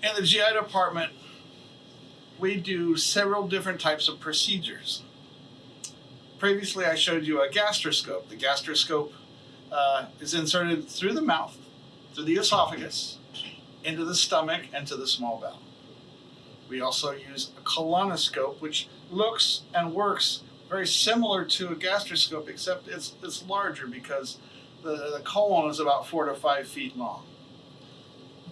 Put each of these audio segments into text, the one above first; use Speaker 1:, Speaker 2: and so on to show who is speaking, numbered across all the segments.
Speaker 1: In the GI department, we do several different types of procedures. Previously, I showed you a gastroscope. The gastroscope is inserted through the mouth, through the esophagus, into the stomach, and to the small bowel. We also use a colonoscope, which looks and works very similar to a gastroscope, except it's larger because the colon is about 4 to 5 feet long.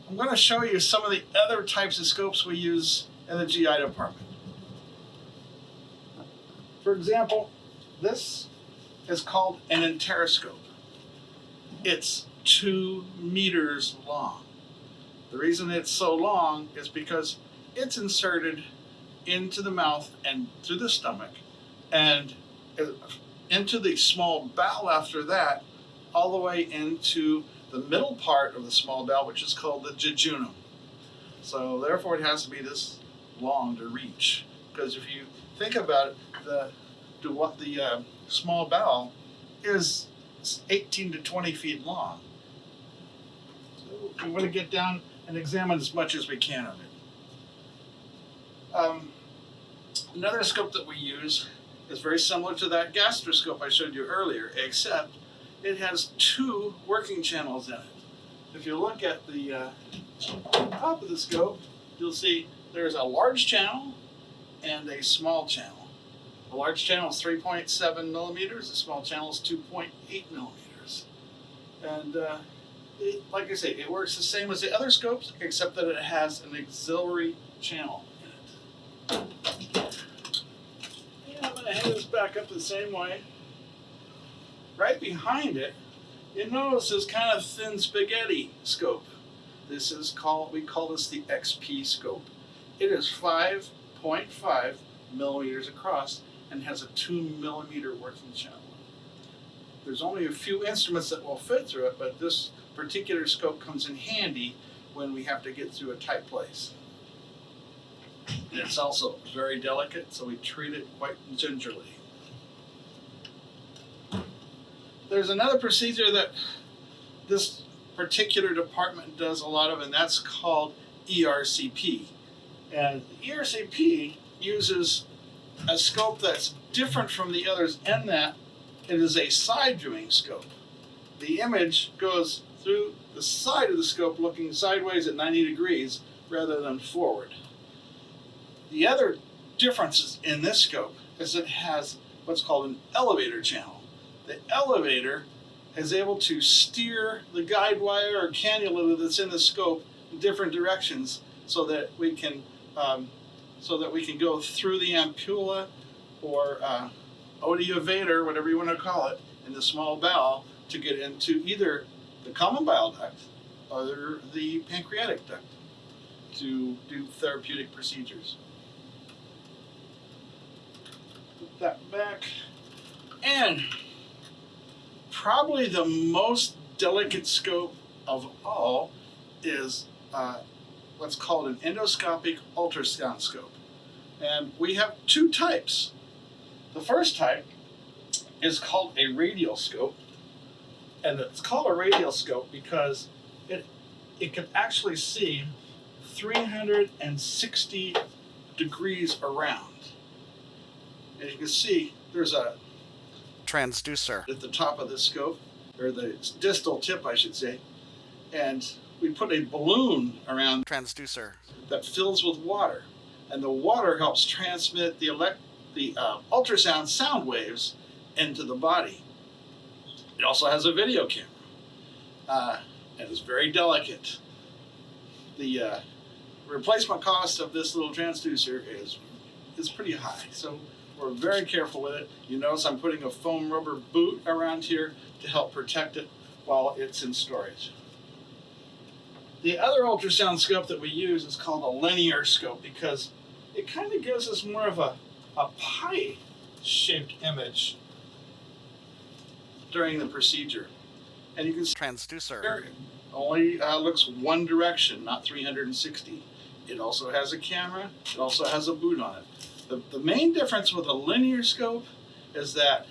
Speaker 1: I'm going to show you some of the other types of scopes we use in the GI department. For example, this is called an interroscope. It's 2 meters long. The reason it's so long is because it's inserted into the mouth and through the stomach and into the small bowel after that, all the way into the middle part of the small bowel, which is called the jejunum. So therefore it has to be this long to reach. Because if you think about it, the small bowel is 18 to 20 feet long. So we want to get down and examine as much as we can of it. Another scope that we use is very similar to that gastroscope I showed you earlier, except it has 2 working channels in it. If you look at the top of the scope, you'll see there's a large channel and a small channel. The large channel is 3.7 millimeters, the small channel is 2.8 millimeters. And like I say, it works the same as the other scopes, except that it has an auxiliary channel in it. Yeah, I'm going to hand this back up the same way. Right behind it, you notice this kind of thin spaghetti scope. This is we call this the XP scope. It is 5.5 millimeters across and has a 2 millimeter working channel. There's only a few instruments that will fit through it, but this particular scope comes in handy when we have to get through a tight place. And it's also very delicate, so we treat it quite gingerly. There's another procedure that this particular department does a lot of, and that's called ERCP. And ERCP uses a scope that's different from the others in that it is a side viewing scope. The image goes through the side of the scope looking sideways at 90 degrees rather than forward. The other differences in this scope is it has what's called an elevator channel. The elevator is able to steer the guide wire or cannula that's in the scope in different directions so that we can go through the ampulla or odiovator, whatever you want to call it, in the small bowel to get into either the common bile duct or the pancreatic duct to do therapeutic procedures. Put that back. And probably the most delicate scope of all is what's called an endoscopic ultrasound scope. And we have 2 types. The first type is called a radial scope. And it's called a radial scope because it can actually see 360 degrees around. And you can see there's a transducer at the top of the scope, or the distal tip, I should say, and we put a balloon around the transducer that fills with water, and the water helps transmit the ultrasound sound waves into the body. It also has a video camera, and it's very delicate. The replacement cost of this little transducer is pretty high, so we're very careful with it. You notice I'm putting a foam rubber boot around here to help protect it while it's in storage. The other ultrasound scope that we use is called a linear scope because it kind of gives us more of a pie-shaped image during the procedure. And you can see transducer only looks one direction, not 360. It also has a camera. It also has a boot on it. The main difference with a linear scope is that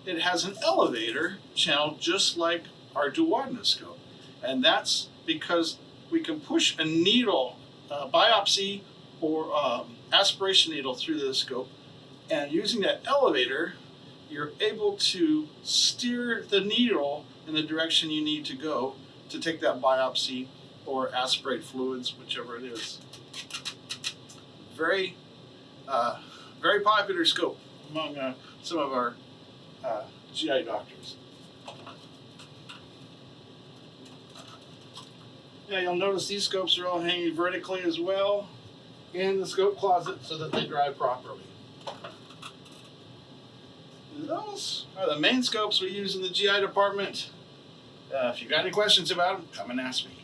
Speaker 1: it has an elevator channel just like our duodenoscope. And that's because we can push a needle biopsy or aspiration needle through the scope, and using that elevator, you're able to steer the needle in the direction you need to go to take that biopsy or aspirate fluids, whichever it is. Very, very popular scope among some of our GI doctors. Yeah, you'll notice these scopes are all hanging vertically as well in the scope closet so that they dry properly. And those are the main scopes we use in the GI department. If you got any questions about them, come and ask me.